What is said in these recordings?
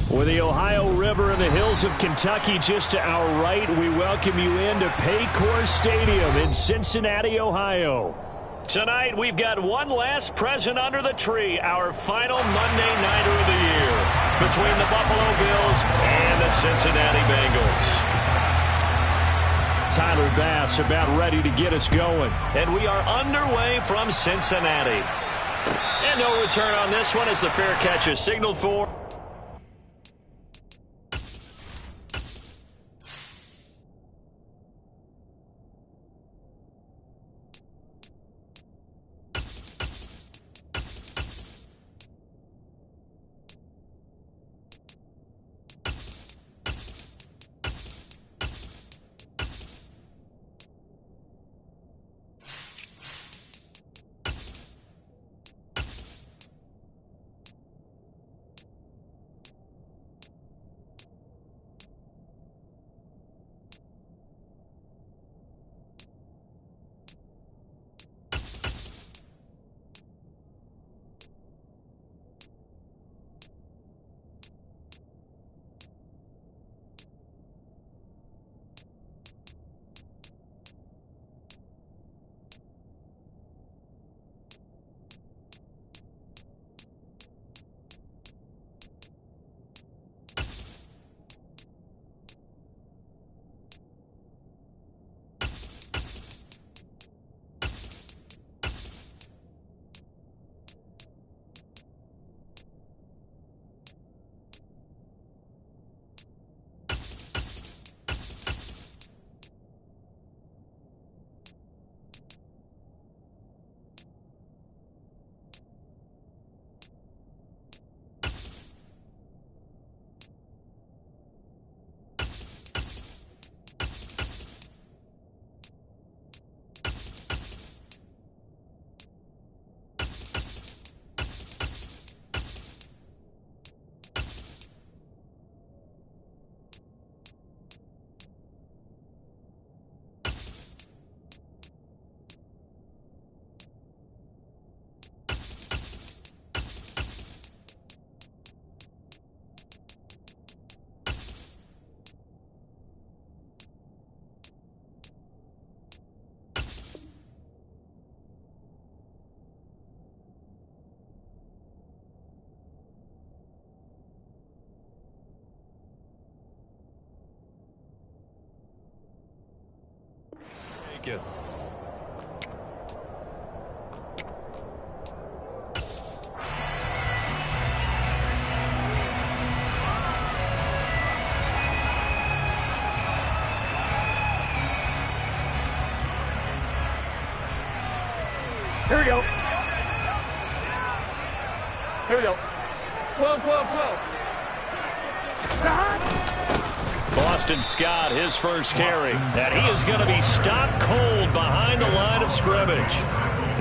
With the Ohio River and the hills of Kentucky just to our right, we welcome you into Paycor Stadium in Cincinnati, Ohio. Tonight, we've got one last present under the tree, our final Monday Nighter of the year, between the Buffalo Bills and the Cincinnati Bengals. Tyler Bass about ready to get us going. And we are underway from Cincinnati. And no return on this one as the fair catch is signaled for. Thank you. Here we go. Here we go. Whoa. Boston Scott, his first carry. And he is going to be stopped cold behind the line of scrimmage.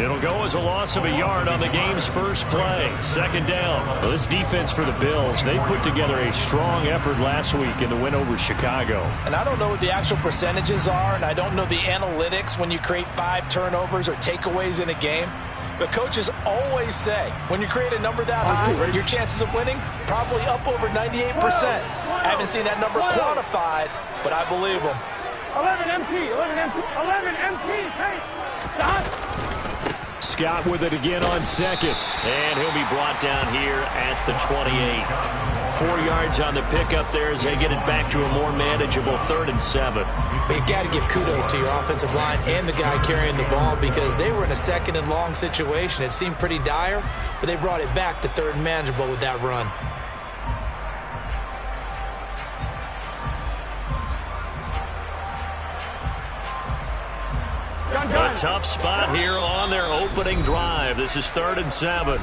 It'll go as a loss of a yard on the game's first play. Second down. Well, this defense for the Bills, they put together a strong effort last week in the win over Chicago. And I don't know what the actual percentages are, and I don't know the analytics when you create 5 turnovers or takeaways in a game. But coaches always say, when you create a number that high, your chances of winning probably up over 98%. I haven't seen that number quantified, but I believe them. 11 MT, hey, stop. Scott with it again on second. And he'll be brought down here at the 28. 4 yards on the pickup there as they get it back to a more manageable 3rd and 7. But you've got to give kudos to your offensive line and the guy carrying the ball because they were in a 2nd and long situation. It seemed pretty dire, but they brought it back to 3rd and manageable with that run. A tough spot here on their opening drive. This is 3rd and 7.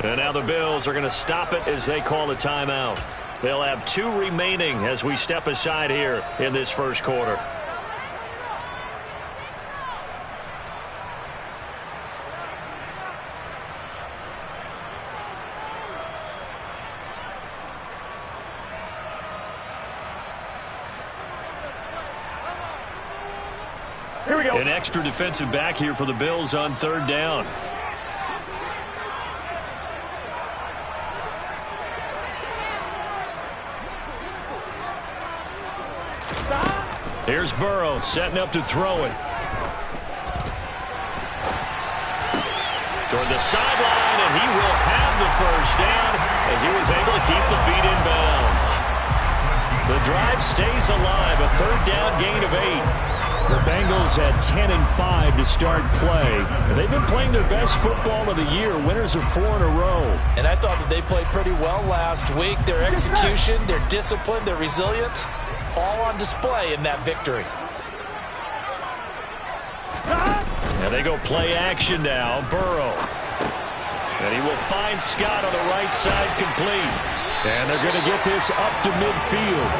And now the Bills are going to stop it as they call a timeout. They'll have 2 remaining as we step aside here in this first quarter. Here we go. An extra defensive back here for the Bills on 3rd down. Here's Burrow setting up to throw it. Toward the sideline, and he will have the first down as he was able to keep the feet in bounds. The drive stays alive, a third down gain of 8. The Bengals had 10-5 to start play. They've been playing their best football of the year, winners of 4 in a row. And I thought that they played pretty well last week. Their execution, their discipline, their resilience, all on display in that victory. And they go play action now. Burrow. And he will find Scott on the right side, complete. And they're going to get this up to midfield.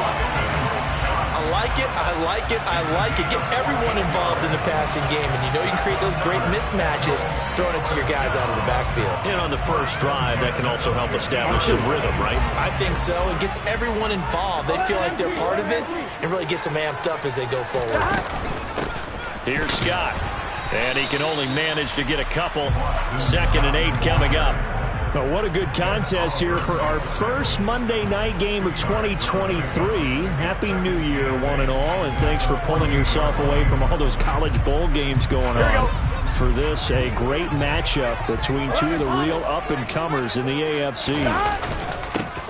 I like it, I like it, I like it. Get everyone involved in the passing game, and you know you can create those great mismatches throwing it to your guys out of the backfield. And on the first drive, that can also help establish some rhythm, right? I think so. It gets everyone involved. They feel like they're part of it and really gets them amped up as they go forward. Here's Scott. And he can only manage to get a couple. 2nd and 8 coming up. But what a good contest here for our first Monday night game of 2023. Happy New Year, one and all, and thanks for pulling yourself away from all those college bowl games going on. For this, a great matchup between two of the real up-and-comers in the AFC.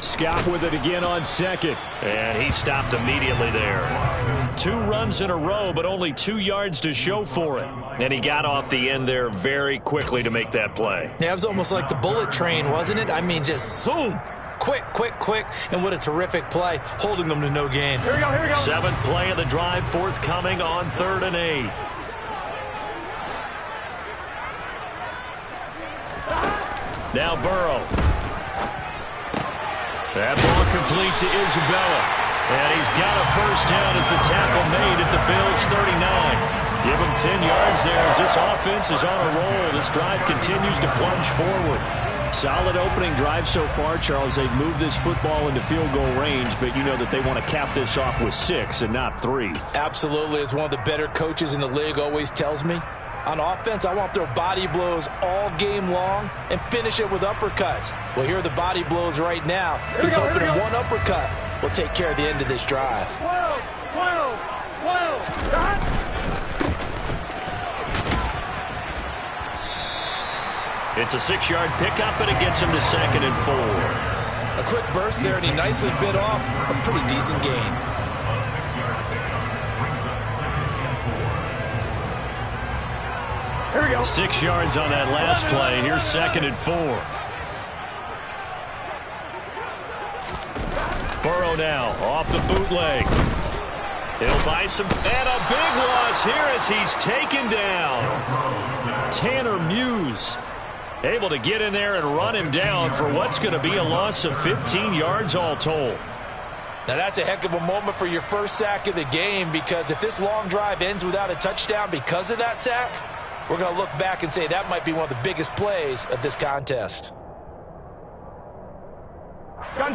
Scott with it again on 2nd. And he stopped immediately there. 2 runs in a row, but only 2 yards to show for it. And he got off the end there very quickly to make that play. Yeah, it was almost like the bullet train, wasn't it? I mean, just zoom. Quick, quick, quick. And what a terrific play, holding them to no gain. Here we go, here we go. 7th play of the drive, forthcoming on 3rd and 8. Now Burrow. That ball complete to Isabella. And he's got a first down as the tackle made at the Bills' 39. Give him 10 yards there as this offense is on a roll. This drive continues to plunge forward. Solid opening drive so far, Charles. They've moved this football into field goal range, but you know that they want to cap this off with 6 and not 3. Absolutely. As one of the better coaches in the league always tells me, on offense, I want their body blows all game long and finish it with uppercuts. Well, here are the body blows right now. He's hoping one uppercut will take care of the end of this drive. 12, 12, 12. It's a 6-yard pickup, and it gets him to 2nd and 4. A quick burst there, and he nicely bit off a pretty decent gain. Here we go. 6 yards on that last play. Here's 2nd and 4. Burrow now off the bootleg. He'll buy some. And a big loss here as he's taken down. Tanner Muse able to get in there and run him down for what's going to be a loss of 15 yards all told. Now that's a heck of a moment for your first sack of the game, because if this long drive ends without a touchdown because of that sack, we're going to look back and say that might be one of the biggest plays of this contest.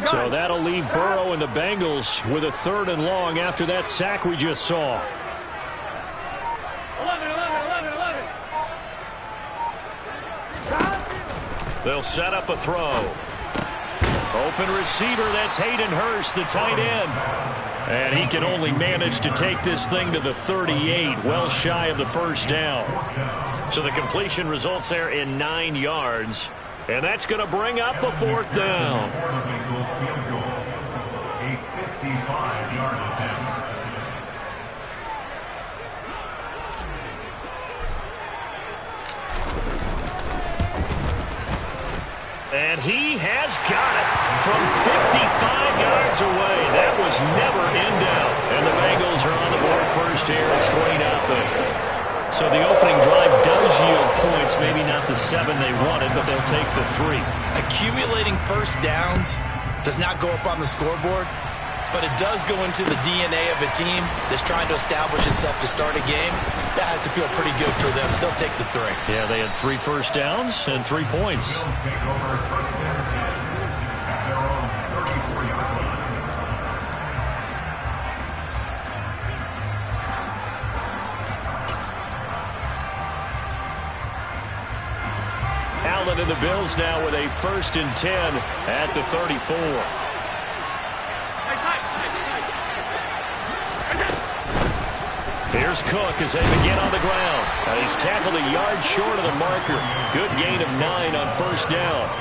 So that'll leave Burrow and the Bengals with a 3rd and long after that sack we just saw. 11, 11, 11, 11. They'll set up a throw. Open receiver, that's Hayden Hurst, the tight end. And he can only manage to take this thing to the 38, well shy of the first down. So the completion results there in 9 yards. And that's going to bring up a 4th down. And he has got it from 55 yards away. That was never in doubt. And the Bengals are on the board first here. It's 3-0. So the opening drive does yield points, maybe not the 7 they wanted, but they'll take the 3. Accumulating first downs does not go up on the scoreboard, but it does go into the DNA of a team that's trying to establish itself to start a game. That has to feel pretty good for them. They'll take the 3. Yeah, they had 3 first downs and 3 points. Allen and the Bills now with a 1st and 10 at the 34. Here's Cook as they begin on the ground. He's tackled a yard short of the marker. Good gain of 9 on first down.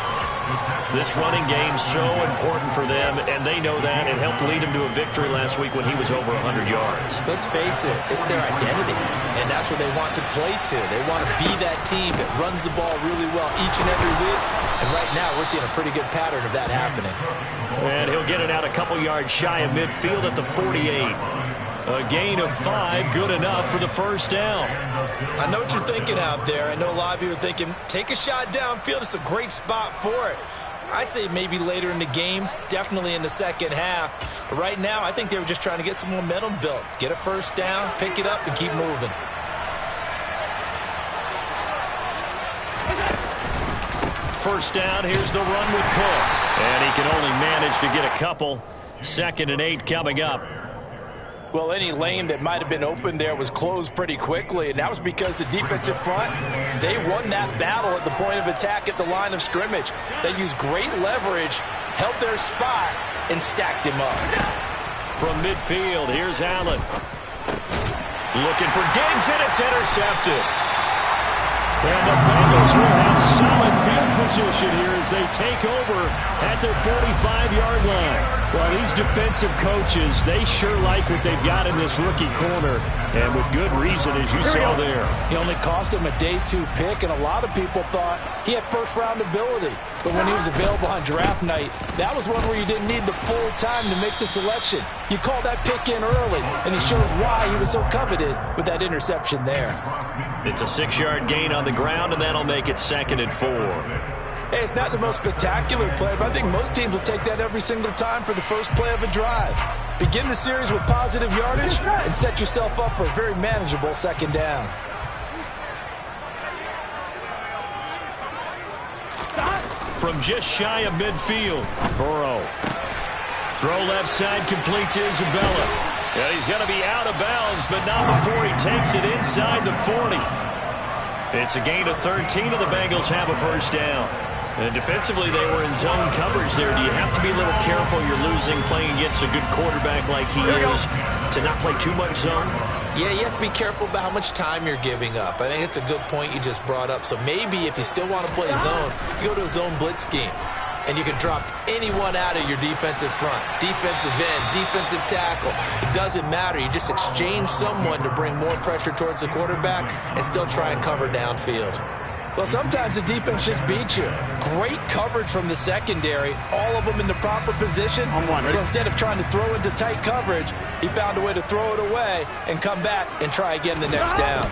This running game so important for them, and they know that. It helped lead him to a victory last week when he was over 100 yards. Let's face it, it's their identity, and that's what they want to play to. They want to be that team that runs the ball really well each and every week, and right now we're seeing a pretty good pattern of that happening. And he'll get it out a couple yards shy of midfield at the 48. A gain of 5, good enough for the first down. I know what you're thinking out there. I know a lot of you are thinking, take a shot downfield. It's a great spot for it. I'd say maybe later in the game, definitely in the second half. But right now, I think they were just trying to get some momentum built. Get a first down, pick it up, and keep moving. First down, here's the run with Cook. And he can only manage to get a couple. 2nd and 8 coming up. Well, any lane that might have been open there was closed pretty quickly, and that was because the defensive front, they won that battle at the point of attack at the line of scrimmage. They used great leverage, held their spot, and stacked him up. From midfield, here's Allen. Looking for Diggs, and it's intercepted. And the Bengals will have solid field position here as they take over at their 45-yard line. Well, these defensive coaches, they sure like what they've got in this rookie corner, and with good reason, as you saw there. He only cost him a day 2 pick, and a lot of people thought he had first-round ability. But when he was available on draft night, that was one where you didn't need the full time to make the selection. You call that pick in early, and it shows why he was so coveted with that interception there. It's a 6-yard gain on the ground, and that'll make it 2nd and 4. Hey, it's not the most spectacular play, but I think most teams will take that every single time for the first play of a drive. Begin the series with positive yardage and set yourself up for a very manageable second down. From just shy of midfield, Burrow. Throw left side, complete to Isabella. Yeah, he's going to be out of bounds, but not before he takes it inside the 40. It's a gain of 13, and the Bengals have a first down. And defensively, they were in zone coverage there. Do you have to be a little careful? You're losing playing against a good quarterback like he is to not play too much zone? Yeah, you have to be careful about how much time you're giving up. I think it's a good point you just brought up. So maybe if you still want to play zone, you go to a zone blitz scheme. And you can drop anyone out of your defensive front. Defensive end, defensive tackle. It doesn't matter. You just exchange someone to bring more pressure towards the quarterback and still try and cover downfield. Well, sometimes the defense just beats you. Great coverage from the secondary, all of them in the proper position. So instead of trying to throw into tight coverage, he found a way to throw it away and come back and try again the next down.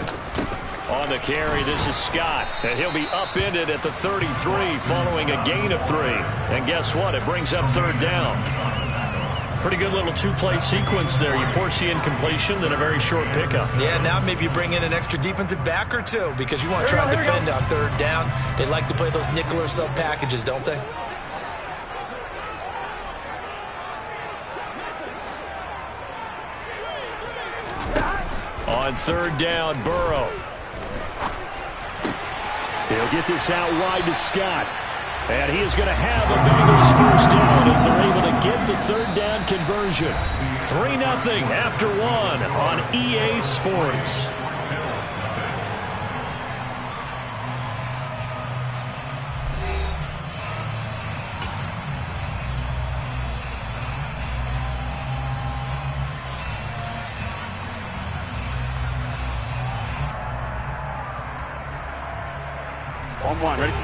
On the carry, this is Scott, and he'll be upended at the 33 following a gain of 3. And guess what? It brings up 3rd down. Pretty good little 2-play sequence there. You force the incompletion, then a very short pickup. Yeah, now maybe you bring in an extra defensive back or two because you want to try and defend on 3rd down. They like to play those nickel or sub packages, don't they? On 3rd down, Burrow. He'll get this out wide to Scott. And he is going to have a Bengals first down as they're able to get the 3rd down conversion. 3-0 after 1 on EA Sports.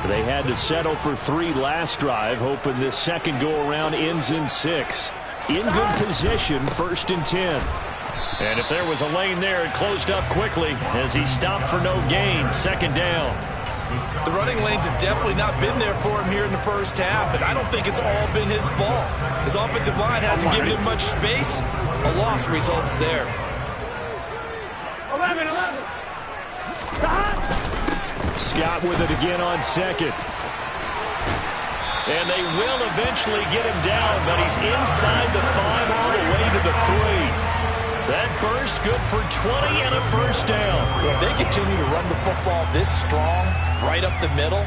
They had to settle for 3 last drive, hoping this second go-around ends in 6. In good position, 1st and 10. And if there was a lane there, it closed up quickly as he stopped for no gain. 2nd down. The running lanes have definitely not been there for him here in the first half, and I don't think it's all been his fault. His offensive line hasn't given him much space. A loss results there. 11. Scott with it again on 2nd. And they will eventually get him down, but he's inside the 5 all the way to the 3. That burst good for 20 and a first down. Well, if they continue to run the football this strong, right up the middle,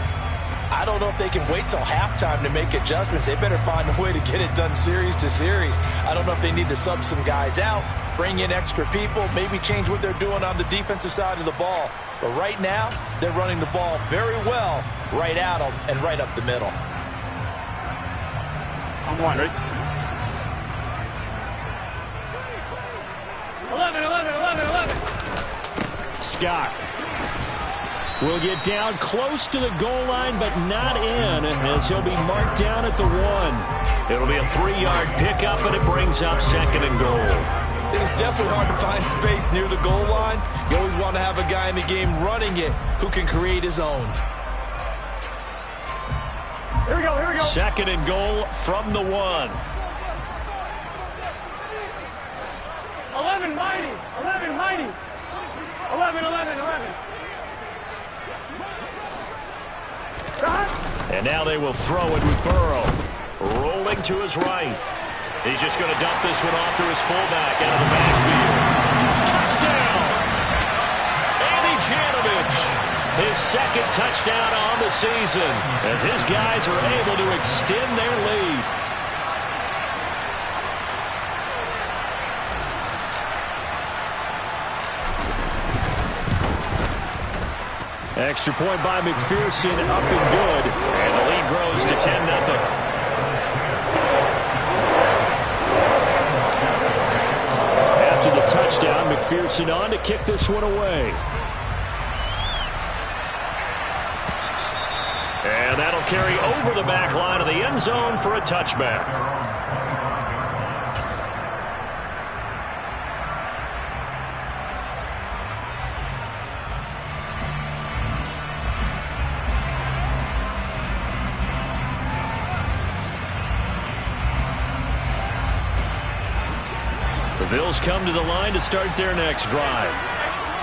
I don't know if they can wait till halftime to make adjustments. They better find a way to get it done series to series. I don't know if they need to sub some guys out bring in extra people, maybe change what they're doing on the defensive side of the ball. But right now, they're running the ball very well right at them and right up the middle. I'm one, right? 11, 11, 11, 11. Scott will get down close to the goal line, but not in, as he'll be marked down at the 1. It'll be a 3-yard pickup, and it brings up 2nd and goal. It is definitely hard to find space near the goal line. You always want to have a guy in the game running it who can create his own. Here we go, here we go. 2nd and goal from the 1. 11, mighty. 11, mighty. 11, 11, 11. And now they will throw it with Burrow. Rolling to his right. He's just going to dump this one off to his fullback out of the backfield. Touchdown! Andy Janovich, his 2nd touchdown on the season, as his guys are able to extend their lead. Extra point by McPherson, up and good. And the lead grows to 10-0. After the touchdown, McPherson on to kick this one away. And that'll carry over the back line of the end zone for a touchback. The Bills come to the line to start their next drive.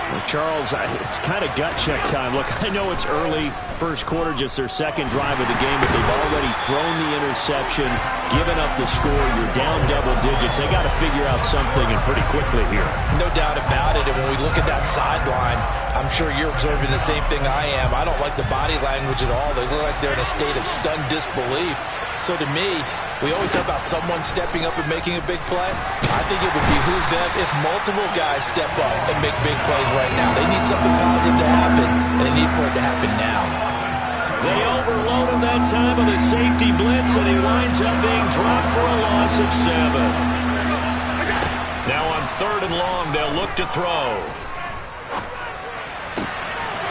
Well, Charles, it's kind of gut check time. Look, I know it's early, first quarter, just their 2nd drive of the game, but they've already thrown the interception, given up the score. You're down double digits. They got to figure out something, and pretty quickly here. No doubt about it. And when we look at that sideline, I'm sure you're observing the same thing I am. I don't like the body language at all. They look like they're in a state of stunned disbelief. So to me, we always talk about someone stepping up and making a big play. I think it would behoove them if multiple guys step up and make big plays right now. They need something positive to happen, and they need for it to happen now. They overload him that time with a safety blitz, and he winds up being dropped for a loss of 7. Now on 3rd and long, they'll look to throw.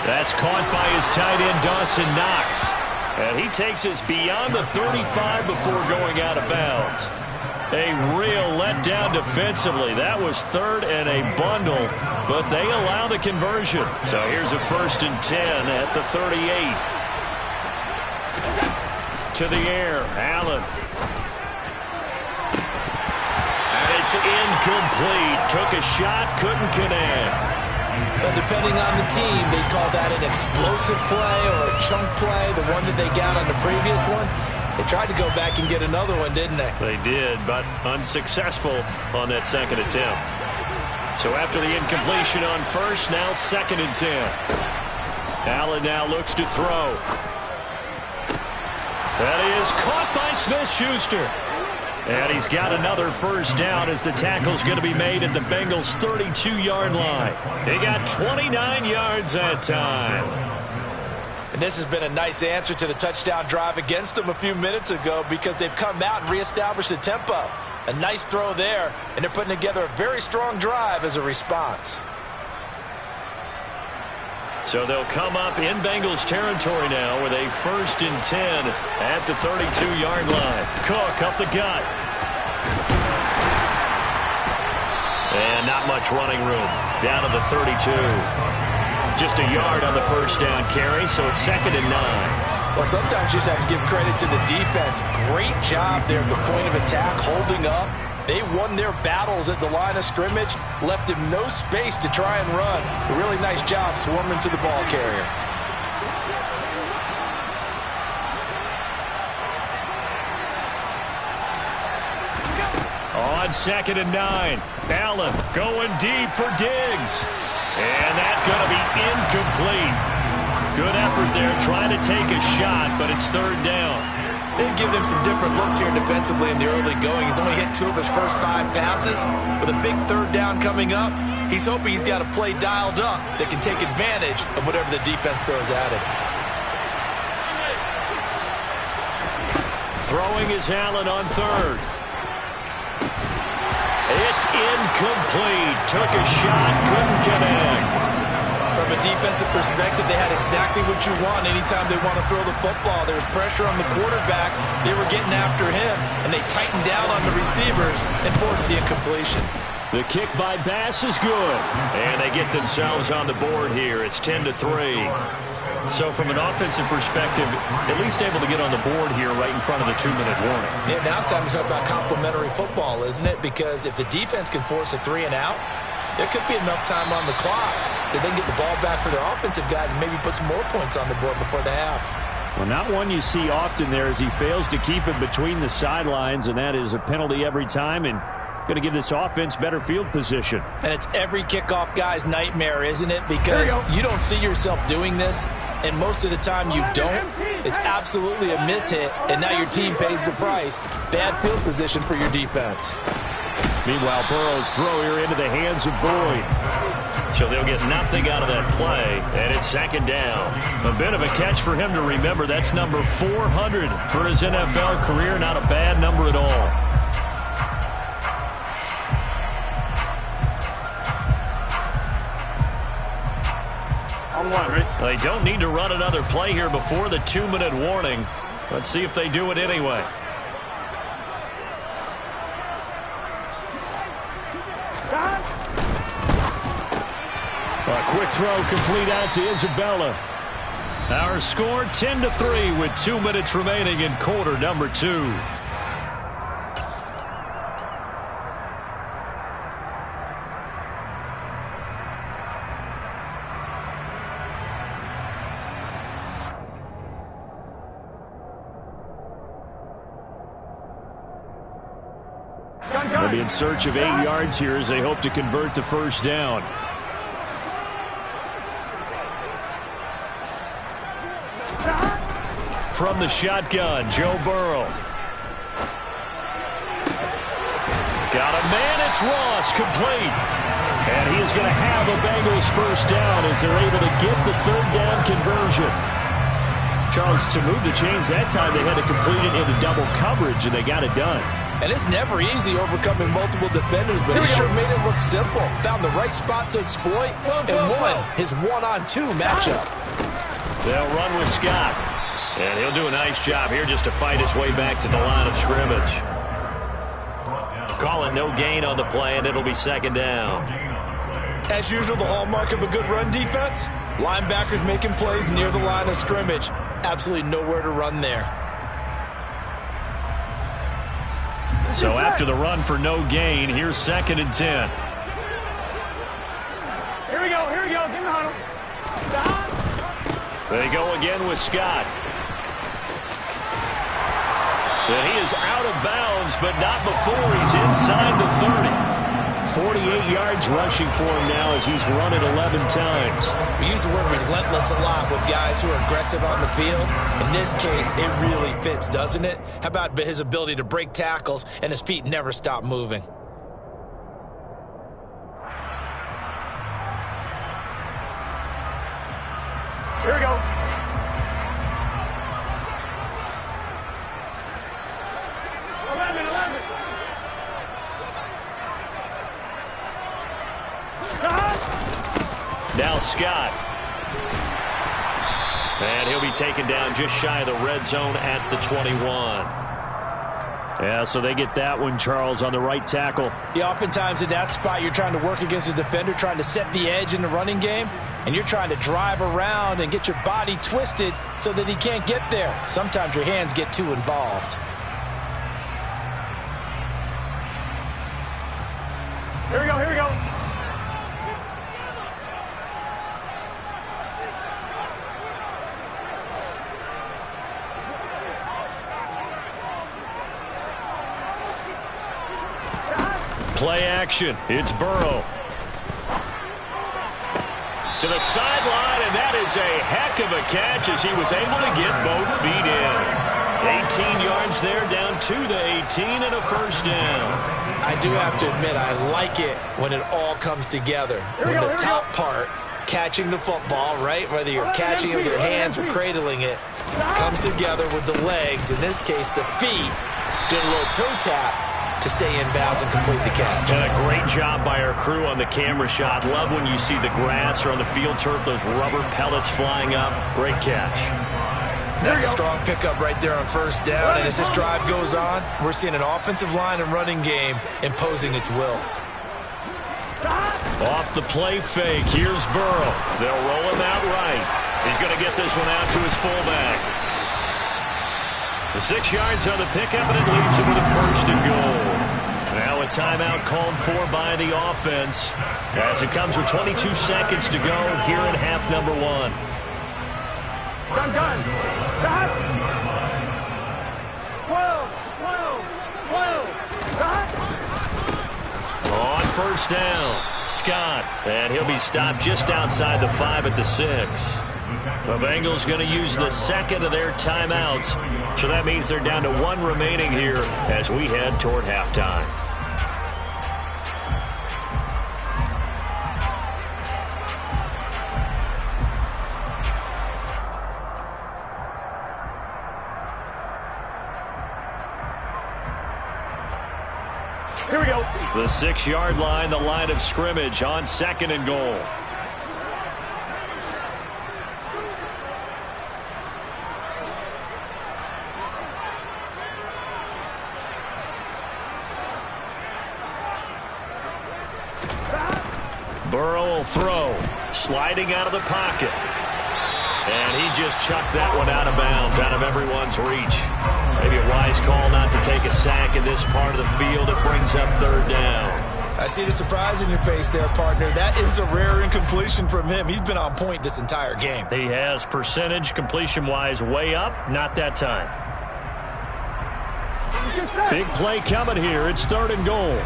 That's caught by his tight end, Dawson Knox. And he takes us beyond the 35 before going out of bounds. A real letdown defensively. That was 3rd and a bundle, but they allow the conversion. So here's a 1st and 10 at the 38. To the air, Allen. And it's incomplete. Took a shot, couldn't connect. But depending on the team, they call that an explosive play or a chunk play, the one that they got on the previous one. They tried to go back and get another one, didn't they? They did, but unsuccessful on that 2nd attempt. So after the incompletion on 1st, now 2nd and 10. Allen now looks to throw. That is caught by Smith-Schuster. And he's got another 1st down as the tackle's going to be made at the Bengals' 32-yard line. They got 29 yards that time. And this has been a nice answer to the touchdown drive against them a few minutes ago because they've come out and reestablished the tempo. A nice throw there, and they're putting together a very strong drive as a response. So they'll come up in Bengals territory now with a 1st and 10 at the 32-yard line. Cook up the gut. And not much running room. Down to the 32. Just a yard on the 1st down carry, so it's 2nd and 9. Well, sometimes you just have to give credit to the defense. Great job there at the point of attack, holding up. They won their battles at the line of scrimmage, left him no space to try and run. A really nice job swarming to the ball carrier. On 2nd and 9, Allen going deep for Diggs. And that's going to be incomplete. Good effort there trying to take a shot, but it's 3rd down. They've given him some different looks here defensively in the early going. He's only hit 2 of his first 5 passes. With a big third down coming up, he's hoping he's got a play dialed up that can take advantage of whatever the defense throws at him. Throwing is Allen on third. It's incomplete. Took a shot, couldn't connect. From a defensive perspective, they had exactly what you want anytime they want to throw the football. There was pressure on the quarterback. They were getting after him, and they tightened down on the receivers and forced the incompletion. The kick by Bass is good. And they get themselves on the board here. It's 10-3. So from an offensive perspective, at least able to get on the board here right in front of the 2-minute warning. Yeah, now it's time to talk about complementary football, isn't it? Because if the defense can force a 3-and-out, there could be enough time on the clock that they can get the ball back for their offensive guys and maybe put some more points on the board before the half. Well, not one you see often there as he fails to keep it between the sidelines, and that is a penalty every time and going to give this offense better field position. And it's every kickoff guy's nightmare, isn't it? Because you don't see yourself doing this, and most of the time you don't. It's absolutely a mishit, and now your team pays the price. Bad field position for your defense. Meanwhile, Burrow's throw here into the hands of Boyd. So they'll get nothing out of that play, and it's second down. A bit of a catch for him to remember. That's number 400 for his NFL career. Not a bad number at all. On one, right? They don't need to run another play here before the 2-minute warning. Let's see if they do it anyway. A quick throw complete out to Isabella. Our score 10-3 with 2 minutes remaining in quarter number 2. They'll be in search of 8 yards here as they hope to convert the first down. From the shotgun, Joe Burrow. Got a man, it's Ross, complete. And he is going to have a Bengals first down as they're able to get the third down conversion. Charles, to move the chains that time, they had to complete it into double coverage, and they got it done. And it's never easy overcoming multiple defenders, but he sure made it look simple. Found the right spot to exploit and won his 1-on-2 matchup. They'll run with Scott. And he'll do a nice job here just to fight his way back to the line of scrimmage. Call it no gain on the play, and it'll be second down. As usual, the hallmark of a good run defense, linebackers making plays near the line of scrimmage. Absolutely nowhere to run there. So after the run for no gain, here's 2nd and 10. Here we go, get in the huddle. They go again with Scott. And he is out of bounds, but not before he's inside the 30. 48 yards rushing for him now as he's run it 11 times. We use the word relentless a lot with guys who are aggressive on the field. In this case, it really fits, doesn't it? How about his ability to break tackles and his feet never stop moving? Here we go. Now Scott. And he'll be taken down just shy of the red zone at the 21. Yeah, so they get that one, Charles, on the right tackle. Yeah, oftentimes in that spot, you're trying to work against a defender, trying to set the edge in the running game, and you're trying to drive around and get your body twisted so that he can't get there. Sometimes your hands get too involved. Here we go, here we go. Play action. It's Burrow. To the sideline, and that is a heck of a catch as he was able to get both feet in. 18 yards there, down to the 18 and a first down. I do have to admit, I like it when it all comes together. When the top part, catching the football, right, whether you're catching it with your hands or cradling it, comes together with the legs, in this case the feet, doing a little toe tap to stay in bounds and complete the catch. And a great job by our crew on the camera shot. Love when you see the grass or on the field turf, those rubber pellets flying up. Great catch. That's a strong pickup right there on first down, and as this drive goes on, we're seeing an offensive line and running game imposing its will. Off the play fake, here's Burrow. They'll roll him out right. He's going to get this one out to his fullback. The 6 yards on the pickup, and it leaves him with a first and goal. Now a timeout called for by the offense as it comes with 22 seconds to go here in half number 1. Done. Stop. 12. On first down, Scott, and he'll be stopped just outside the 5 at the 6. The Bengals going to use the second of their timeouts, so that means they're down to 1 remaining here as we head toward halftime. Here we go. The 6-yard line, the line of scrimmage on second and goal. Burrow will throw, sliding out of the pocket. And he just chucked that one out of bounds, out of everyone's reach. Maybe a wise call not to take a sack in this part of the field. It brings up third down. I see the surprise in your face there, partner. That is a rare incompletion from him. He's been on point this entire game. He has percentage completion-wise way up. Not that time. Big play coming here. It's third and goal.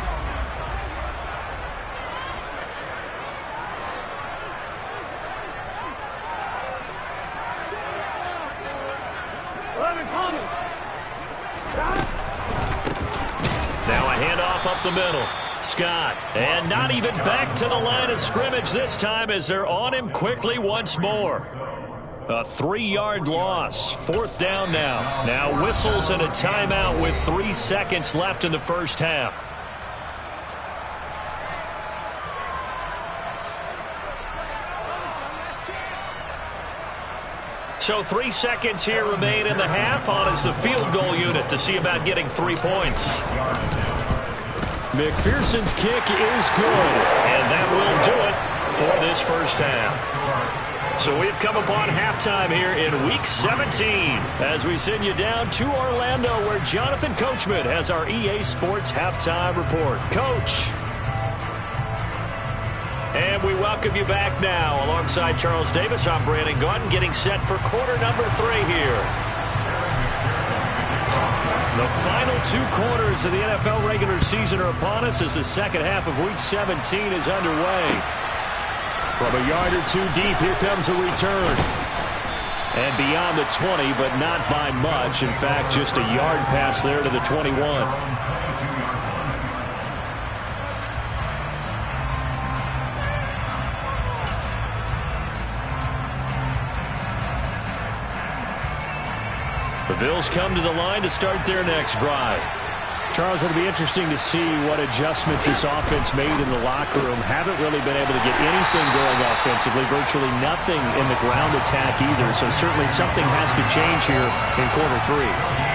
Now a handoff up the middle. Scott, and not even back to the line of scrimmage this time as they're on him quickly once more. A 3-yard loss. Fourth down now. Now whistles and a timeout with 3 seconds left in the first half. So 3 seconds here remain in the half on as the field goal unit to see about getting 3 points. McPherson's kick is good, and that will do it for this first half. So we've come upon halftime here in Week 17 as we send you down to Orlando where Jonathan Coachman has our EA Sports Halftime Report. Coach. And we welcome you back now. Alongside Charles Davis, I'm Brandon Gaudin getting set for quarter number 3 here. The final 2 quarters of the NFL regular season are upon us as the second half of Week 17 is underway. From a yard or 2 deep, here comes a return. And beyond the 20, but not by much. In fact, just a yard pass there to the 21. The Bills come to the line to start their next drive. Charles, it'll be interesting to see what adjustments this offense made in the locker room. Haven't really been able to get anything going offensively, virtually nothing in the ground attack either. So certainly something has to change here in quarter 3.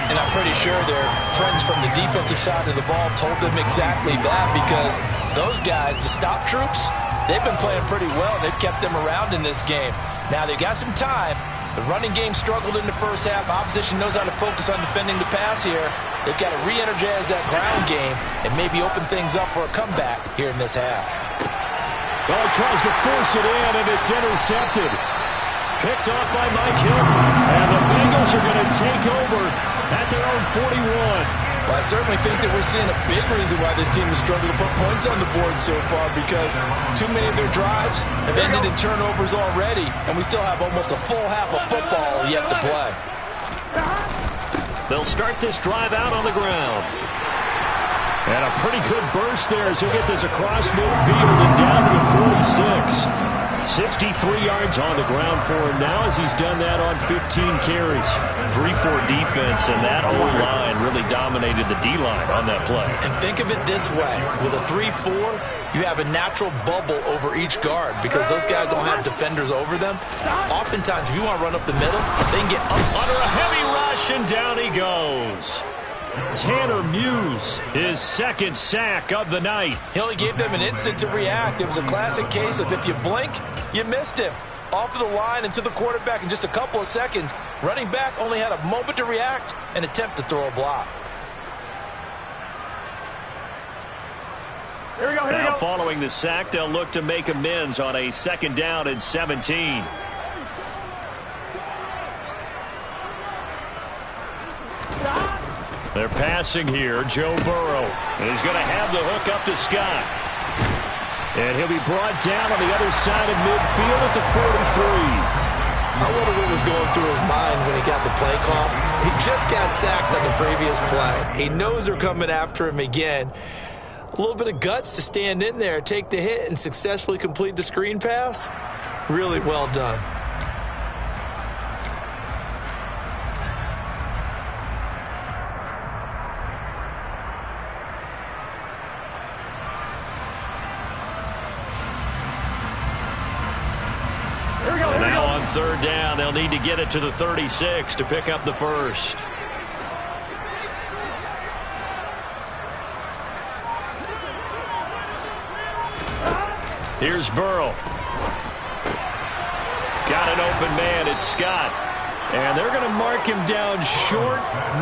And I'm pretty sure their friends from the defensive side of the ball told them exactly that because those guys, the stop troops, they've been playing pretty well. They've kept them around in this game. Now they've got some time. The running game struggled in the first half. Opposition knows how to focus on defending the pass here. They've got to re-energize that ground game and maybe open things up for a comeback here in this half. Well, he tries to force it in, and it's intercepted. Picked off by Mike Hilton. And the Bengals are going to take over at their own 41. Well, I certainly think that we're seeing a big reason why this team has struggled to put points on the board so far because too many of their drives have ended in turnovers already, and we still have almost a full half of football yet to play. They'll start this drive out on the ground. And a pretty good burst there as he'll get this across midfield and down to the 46. 63 yards on the ground for him now as he's done that on 15 carries. 3-4 defense, and that O-line really dominated the D-line on that play. And think of it this way. With a 3-4, you have a natural bubble over each guard because those guys don't have defenders over them. Oftentimes, if you want to run up the middle, they can get up under a heavy rush, and down he goes. Tanner Muse, his second sack of the night. He only gave them an instant to react. It was a classic case of if you blink, you missed him. Off of the line and to the quarterback in just a couple of seconds. Running back only had a moment to react and attempt to throw a block. Here we go, now following the sack, they'll look to make amends on a 2nd down and 17. They're passing here. Joe Burrow. And he's going to have the hook up to Scott. And he'll be brought down on the other side of midfield at the 43. I wonder what was going through his mind when he got the play call. He just got sacked on the previous play. He knows they're coming after him again. A little bit of guts to stand in there, take the hit, and successfully complete the screen pass. Really well done. And now on 3rd down, they'll need to get it to the 36 to pick up the first. Here's Burrow. Got an open man. It's Scott. And they're going to mark him down short,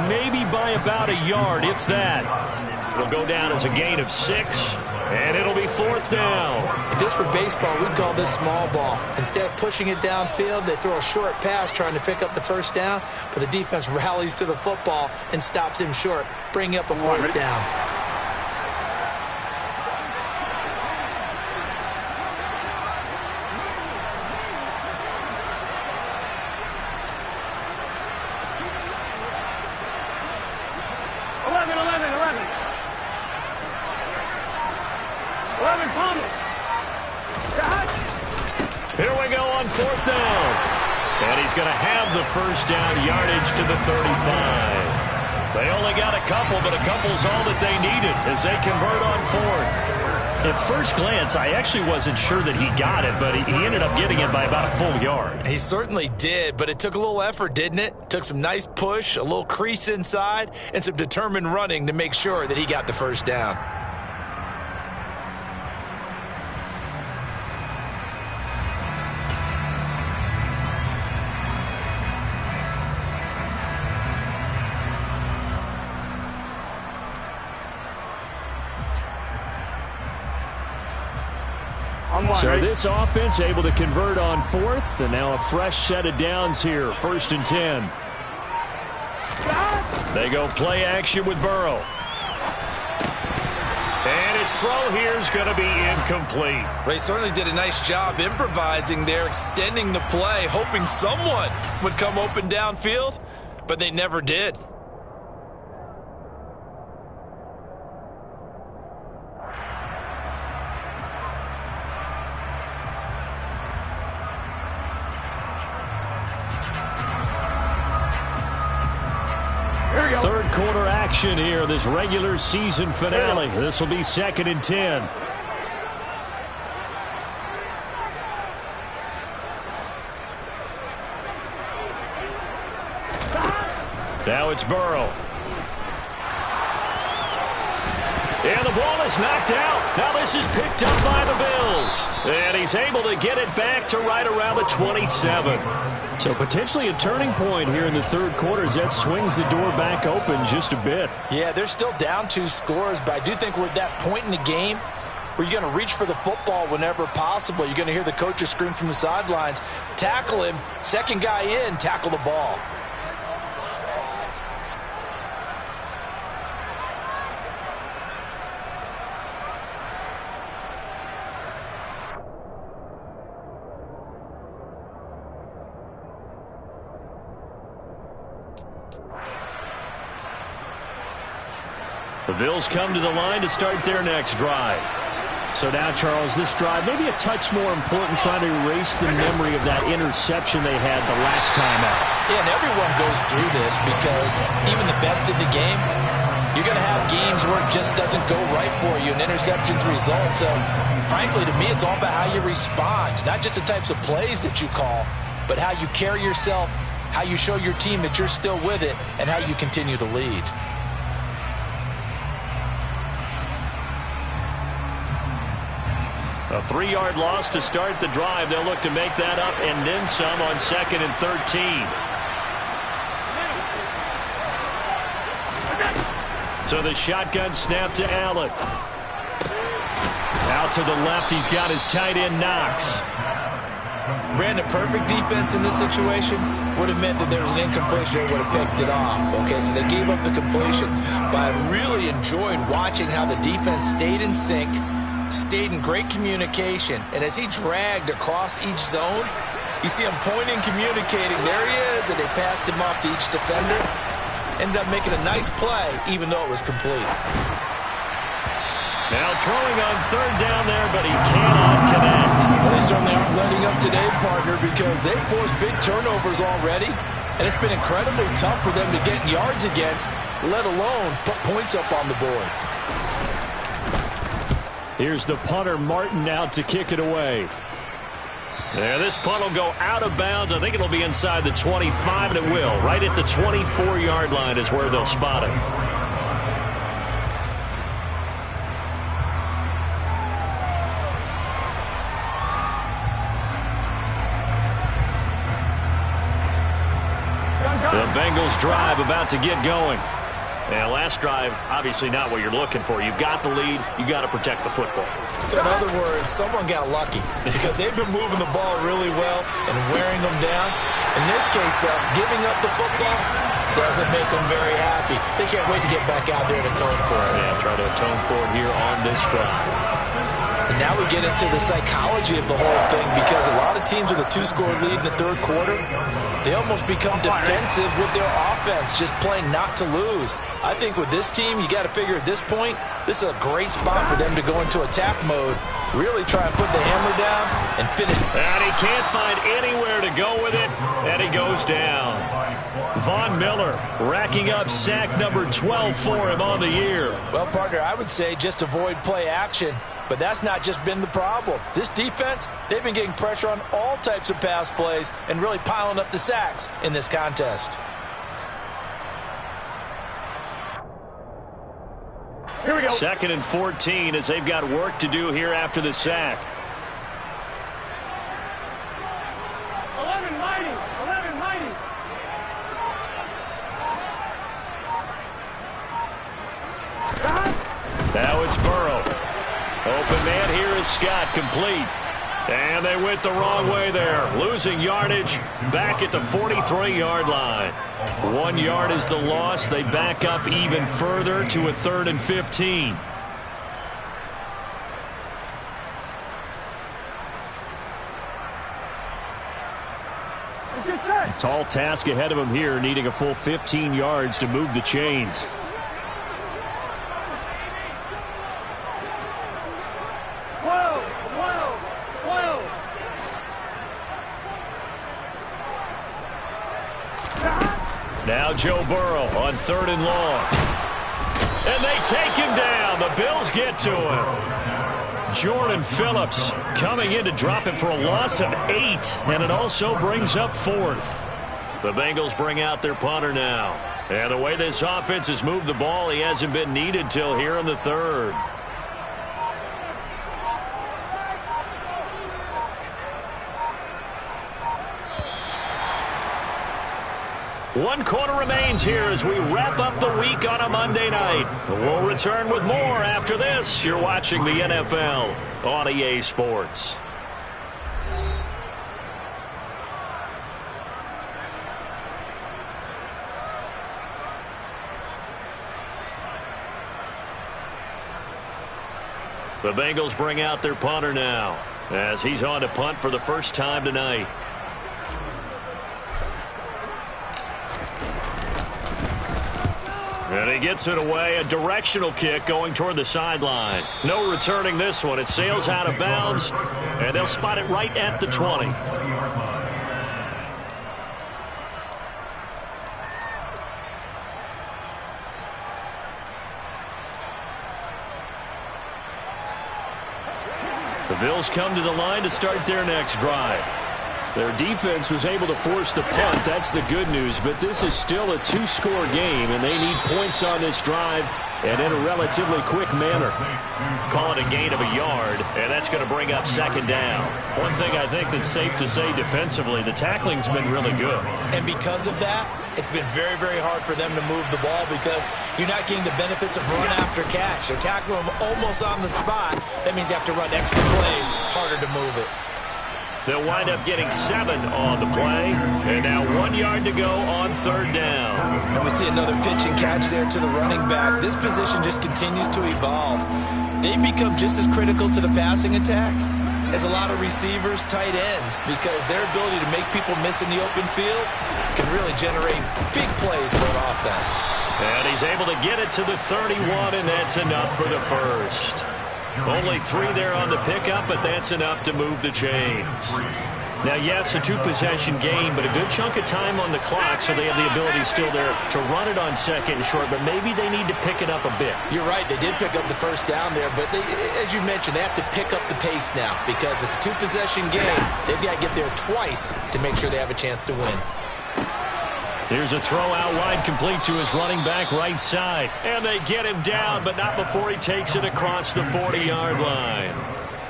maybe by about a yard, if that. It'll go down as a gain of 6, and it'll be 4th down. If this were baseball, we'd call this small ball. Instead of pushing it downfield, they throw a short pass trying to pick up the 1st down, but the defense rallies to the football and stops him short, bringing up a 4th down. Here we go on 4th down. And he's going to have the 1st down yardage to the 35. They only got a couple, but a couple's all that they needed as they convert on 4th. At first glance, I actually wasn't sure that he got it, but he ended up getting it by about a full yard. He certainly did, but it took a little effort, didn't it? Took some nice push, a little crease inside, and some determined running to make sure that he got the 1st down. So this offense able to convert on 4th, and now a fresh set of downs here, 1st and 10. They go play action with Burrow. And his throw here is going to be incomplete. They certainly did a nice job improvising there, extending the play, hoping someone would come open downfield, but they never did. Third quarter action here, this regular season finale. This will be 2nd and 10. Now it's Burrow. And the ball is knocked out. Now this is picked up by the Bills. And he's able to get it back to right around the 27. So potentially a turning point here in the 3rd quarter as that swings the door back open just a bit. Yeah, they're still down 2 scores, but I do think we're at that point in the game where you're going to reach for the football whenever possible. You're going to hear the coaches scream from the sidelines, tackle him, 2nd guy in, tackle the ball. The Bills come to the line to start their next drive. So now, Charles, this drive maybe a touch more important, trying to erase the memory of that interception they had the last time out. Yeah, and everyone goes through this because even the best in the game, you're going to have games where it just doesn't go right for you, and interceptions result. So, frankly, to me, it's all about how you respond, not just the types of plays that you call, but how you carry yourself, how you show your team that you're still with it, and how you continue to lead. A 3-yard loss to start the drive. They'll look to make that up and then some on 2nd and 13. So the shotgun snap to Allen. Out to the left, he's got his tight end Knox. Brandon, perfect defense in this situation would have meant that there was an incompletion that would have picked it off. Okay, so they gave up the completion. But I really enjoyed watching how the defense stayed in sync, stayed in great communication, and as he dragged across each zone, you see him pointing, communicating. There he is, and they passed him off to each defender. Ended up making a nice play, even though it was complete. Now throwing on 3rd down there, but he cannot connect. Well, they certainly aren't letting up today, partner, because they've forced big turnovers already, and it's been incredibly tough for them to get yards against, let alone put points up on the board. Here's the punter, Martin, out to kick it away. Yeah, this punt will go out of bounds. I think it'll be inside the 25, and it will. Right at the 24-yard line is where they'll spot it. The Bengals drive about to get going. Now, last drive, obviously not what you're looking for. You've got the lead. You got to protect the football. So, in other words, someone got lucky because they've been moving the ball really well and wearing them down. In this case, though, giving up the football doesn't make them very happy. They can't wait to get back out there and atone for it. Yeah, try to atone for it here on this drive. And now we get into the psychology of the whole thing, because a lot of teams with a 2-score lead in the 3rd quarter, they almost become defensive with their offense, just playing not to lose. I think with this team, you got to figure at this point, this is a great spot for them to go into attack mode, really try and put the hammer down and finish. And he can't find anywhere to go with it, and he goes down. Von Miller racking up sack number 12 for him on the year. Well, partner, I would say just avoid play action. But that's not just been the problem. This defense, they've been getting pressure on all types of pass plays and really piling up the sacks in this contest. Here we go. 2nd and 14 as they've got work to do here after the sack. 11 mighty. 11 mighty. Now it's Burrow. Open man here is Scott, complete. And they went the wrong way there. Losing yardage back at the 43-yard line. 1 yard is the loss. They back up even further to a 3rd and 15. Tall task ahead of him here, needing a full 15 yards to move the chains. Now Joe Burrow on 3rd and long. And they take him down. The Bills get to him. Jordan Phillips coming in to drop him for a loss of 8. And it also brings up 4th. The Bengals bring out their punter now. And the way this offense has moved the ball, he hasn't been needed till here in the 3rd. One quarter remains here as we wrap up the week on a Monday night. We'll return with more after this. You're watching the NFL on EA Sports. The Bengals bring out their punter now as he's on to punt for the first time tonight. And he gets it away, a directional kick going toward the sideline. No returning this one. It sails out of bounds, and they'll spot it right at the 20. The Bills come to the line to start their next drive. Their defense was able to force the punt. That's the good news. But this is still a two-score game, and they need points on this drive and in a relatively quick manner. Call it a gain of a yard, and that's going to bring up second down. One thing I think that's safe to say defensively, the tackling's been really good. And because of that, it's been very, very hard for them to move the ball because you're not getting the benefits of run after catch. They're tackling them almost on the spot. That means you have to run extra plays, harder to move it. They'll wind up getting 7 on the play. And now 1 yard to go on third down. And we see another pitch and catch there to the running back. This position just continues to evolve. They become just as critical to the passing attack as a lot of receivers, tight ends, because their ability to make people miss in the open field can really generate big plays for an offense. And he's able to get it to the 31, and that's enough for the first. Only 3 there on the pickup, but that's enough to move the chains. Now, yes, a two-possession game, but a good chunk of time on the clock, so they have the ability still there to run it on second and short, but maybe they need to pick it up a bit. You're right. They did pick up the first down there, but as you mentioned, they have to pick up the pace now because it's a two-possession game. They've got to get there twice to make sure they have a chance to win. Here's a throw out wide, complete to his running back right side. And they get him down, but not before he takes it across the 40-yard line.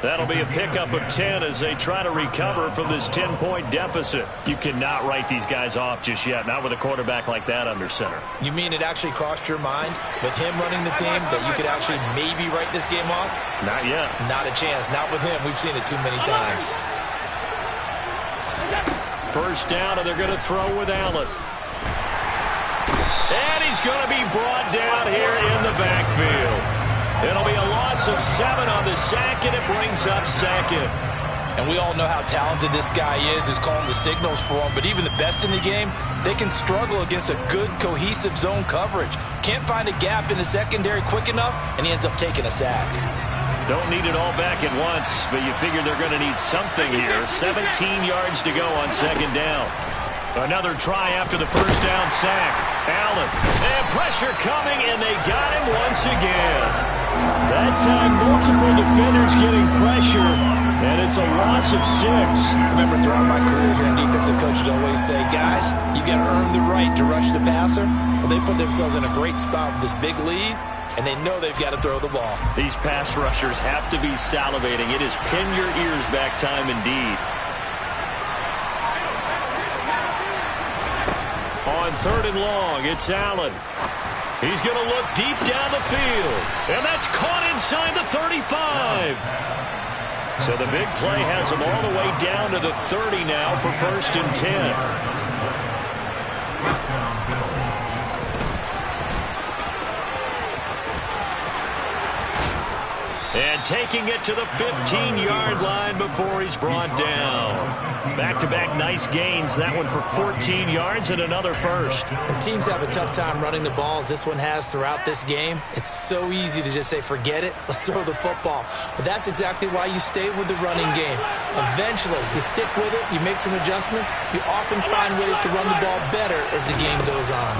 That'll be a pickup of 10 as they try to recover from this 10-point deficit. You cannot write these guys off just yet, not with a quarterback like that under center. You mean it actually crossed your mind with him running the team that you could actually maybe write this game off? Not yet. Not a chance. Not with him. We've seen it too many times. First down, and they're going to throw with Allen. And he's going to be brought down here in the backfield. It'll be a loss of 7 on the sack, and it brings up second. And we all know how talented this guy is who's calling the signals for him. But even the best in the game, they can struggle against a good, cohesive zone coverage. Can't find a gap in the secondary quick enough, and he ends up taking a sack. Don't need it all back at once, but you figure they're going to need something here. 17 yards to go on second down. Another try after the first down sack. Allen, and pressure coming, and they got him once again. That time, multiple defenders getting pressure, and it's a loss of 6. Remember, throughout my career here in defensive coaches always say, guys, you got to earn the right to rush the passer. Well, they put themselves in a great spot with this big lead, and they know they've got to throw the ball. These pass rushers have to be salivating. It is pin your ears back time indeed. On third and long, it's Allen. He's going to look deep down the field. And that's caught inside the 35. So the big play has him all the way down to the 30 now for first and 10. And taking it to the 15-yard line before he's brought down. Back-to-back nice gains. That one for 14 yards and another first. And teams have a tough time running the ball as this one has throughout this game. It's so easy to just say, forget it, let's throw the football. But that's exactly why you stay with the running game. Eventually, you stick with it, you make some adjustments, you often find ways to run the ball better as the game goes on.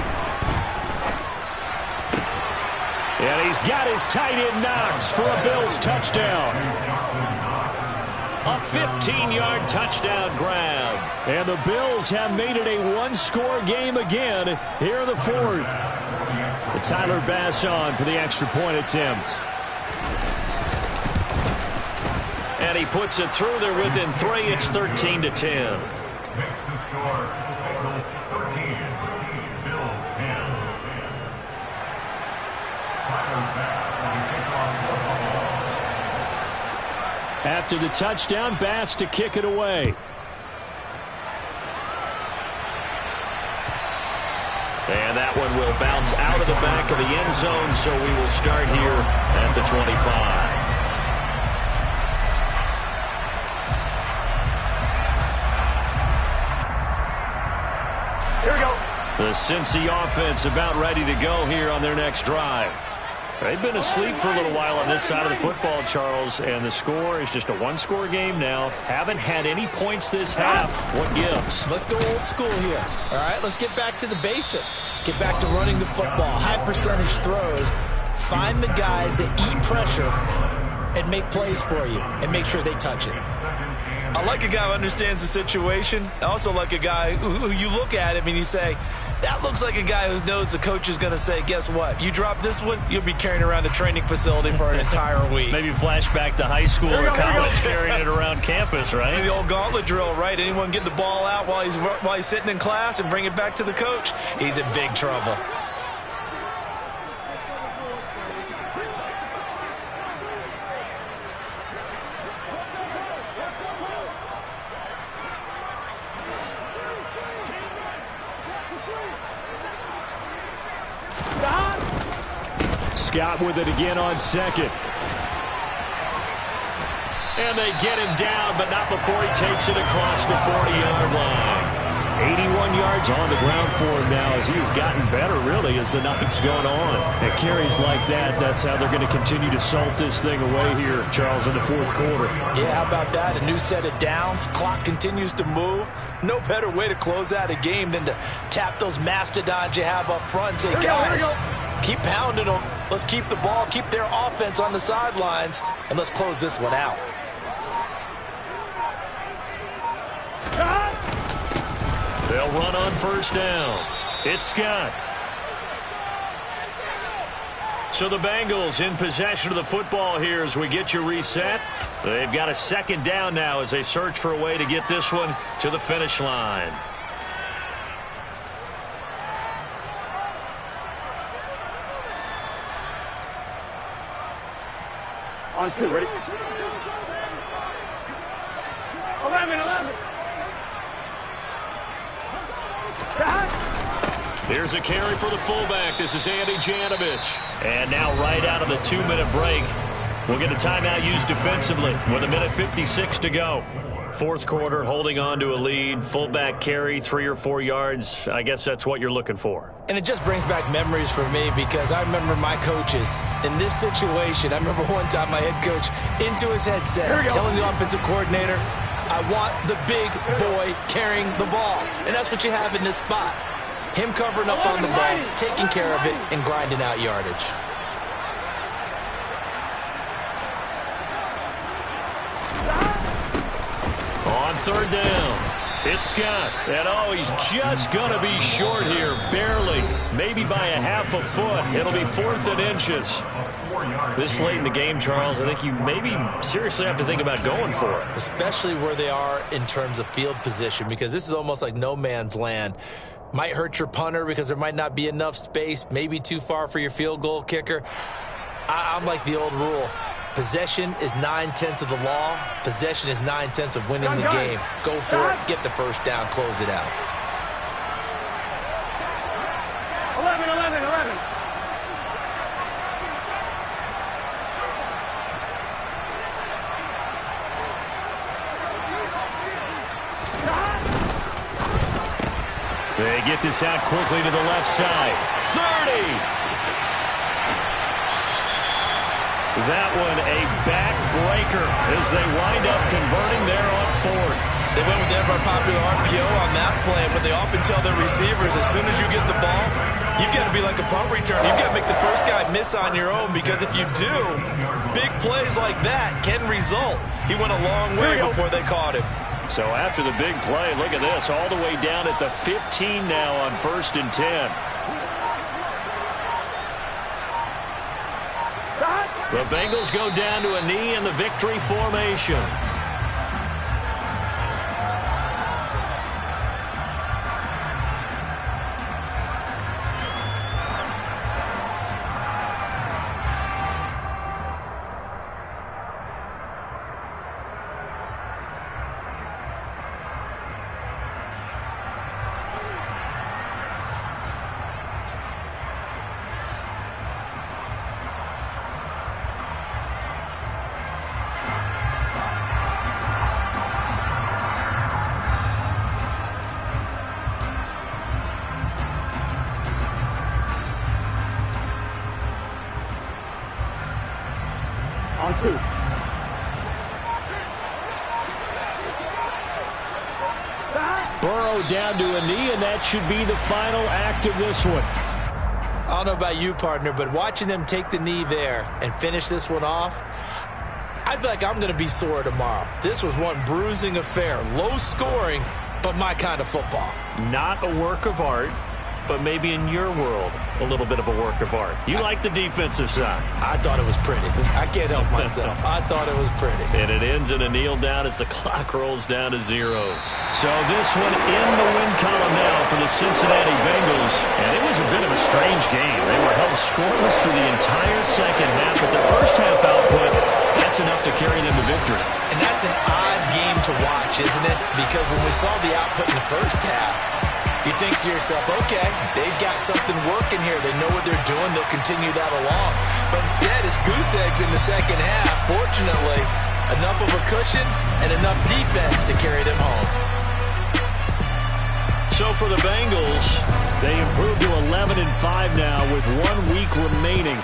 And he's got his tight end Knox for a Bills touchdown. A 15-yard touchdown grab. And the Bills have made it a one-score game again here in the fourth. It's Tyler Bass on for the extra point attempt. And he puts it through there within 3. It's 13-10. After the touchdown, Bass to kick it away. And that one will bounce out of the back of the end zone, so we will start here at the 25. Here we go. The Cincy offense about ready to go here on their next drive. They've been asleep for a little while on this side of the football, Charles, and the score is just a one-score game now. Haven't had any points this half. What gives? Let's go old school here. All right, let's get back to the basics. Get back to running the football, high percentage throws. Find the guys that eat pressure and make plays for you and make sure they touch it. I like a guy who understands the situation. I also like a guy who you look at him and you say, that looks like a guy who knows the coach is going to say, guess what? You drop this one, you'll be carrying around the training facility for an entire week. Maybe flashback to high school or college carrying it around campus, right? The old gauntlet drill, right? Anyone get the ball out while he's sitting in class and bring it back to the coach? He's in big trouble. Scott with it again on second. And they get him down, but not before he takes it across the 40-yard line. 81 yards on the ground for him now as he has gotten better, really, as the night's gone on. And carries like that, that's how they're going to continue to salt this thing away here, Charles, in the fourth quarter. Yeah, how about that? A new set of downs. Clock continues to move. No better way to close out a game than to tap those mastodons you have up front and say, guys, keep pounding them. Let's keep the ball, keep their offense on the sidelines, and let's close this one out. They'll run on first down. It's Scott. So the Bengals in possession of the football here as we get you reset. They've got a second down now as they search for a way to get this one to the finish line. On two, ready? 11. Here's a carry for the fullback. This is Andy Janovich. And now right out of the 2-minute break, we'll get a timeout used defensively with 1:56 to go. Fourth quarter, holding on to a lead. Fullback carry, 3 or 4 yards. I guess that's what you're looking for. And it just brings back memories for me because I remember my coaches in this situation. I remember one time my head coach into his headset telling the offensive coordinator, I want the big boy carrying the ball. And that's what you have in this spot. Him covering up on the ball, taking care of it, and grinding out yardage. On third down, it's Scott. And he's just going to be short here, barely. Maybe by a half a foot. It'll be 4th and inches. This late in the game, Charles, I think you maybe seriously have to think about going for it. Especially where they are in terms of field position, because this is almost like no man's land. Might hurt your punter because there might not be enough space, maybe too far for your field goal kicker. I'm like the old rule. Possession is 9/10 of the law. Possession is 9/10 of winning the game. Go for it, get the first down, close it out. 11. They get this out quickly to the left side. 30. That one a backbreaker as they wind up converting there on 4th. They went with the ever-popular RPO on that play, but they often tell their receivers, as soon as you get the ball, you've got to be like a punt return. You've got to make the first guy miss on your own, because if you do, big plays like that can result. He went a long way before they caught him. So after the big play, look at this, all the way down at the 15 now on 1st and 10. The Bengals go down to a knee in the victory formation. On 2. Burrow down to a knee, and that should be the final act of this one. I don't know about you, partner, but watching them take the knee there and finish this one off, I feel like I'm going to be sore tomorrow. This was one bruising affair. Low scoring, but my kind of football. Not a work of art, but maybe in your world, a little bit of a work of art. You like the defensive side. I thought it was pretty. I can't help myself. I thought it was pretty. And it ends in a kneel down as the clock rolls down to zeros. So this one in the win column now for the Cincinnati Bengals. And it was a bit of a strange game. They were held scoreless through the entire second half, but their first half output, that's enough to carry them to victory. And that's an odd game to watch, isn't it? Because when we saw the output in the first half, you think to yourself, okay, they've got something working here. They know what they're doing. They'll continue that along. But instead, it's goose eggs in the second half. Fortunately, enough of a cushion and enough defense to carry them home. So for the Bengals, they improved to 11-5 now with 1 week remaining.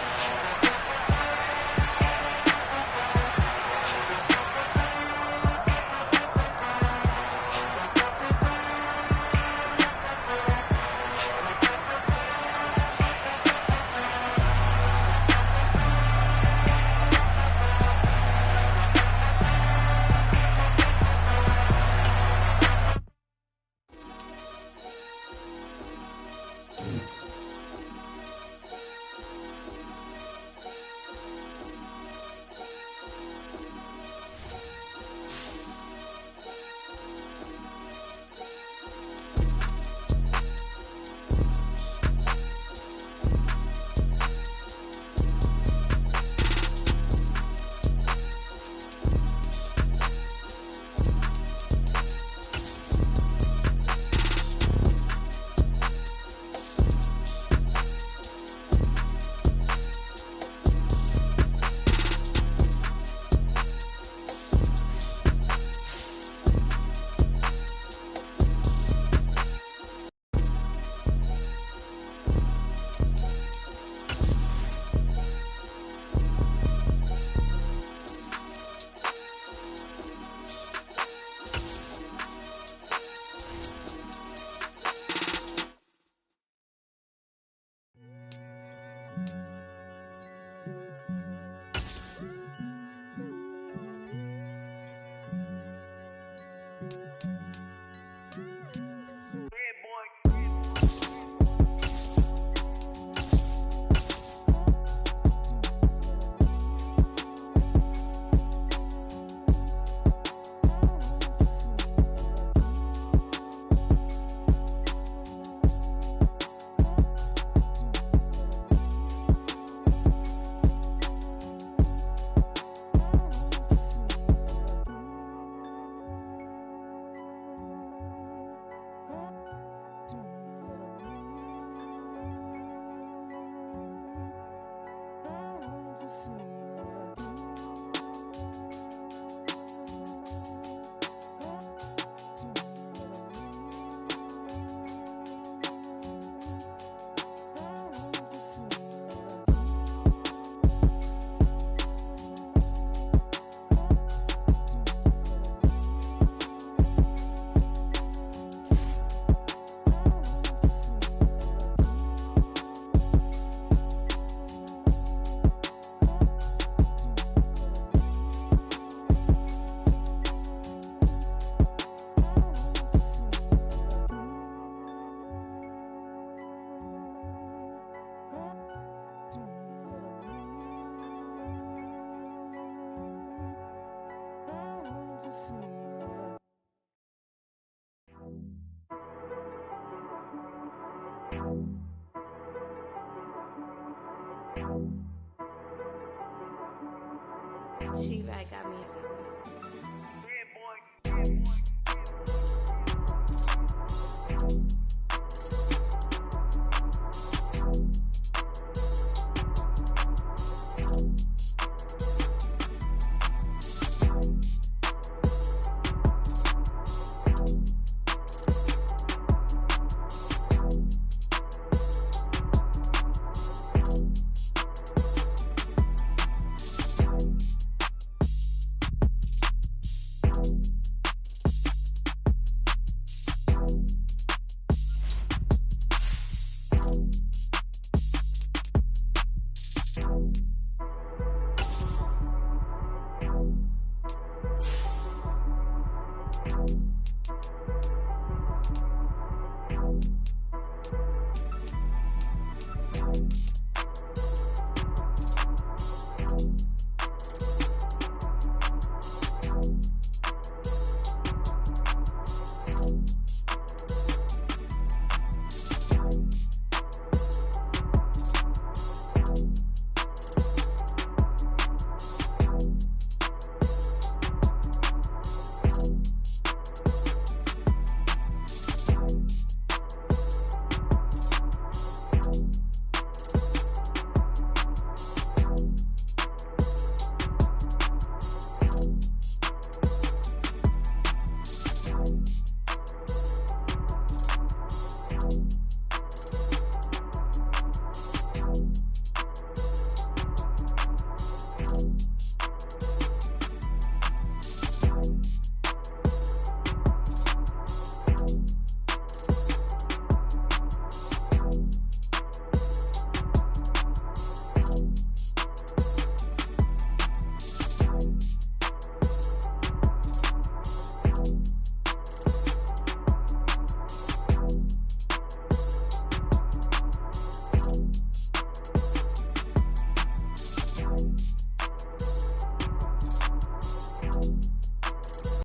She right got me.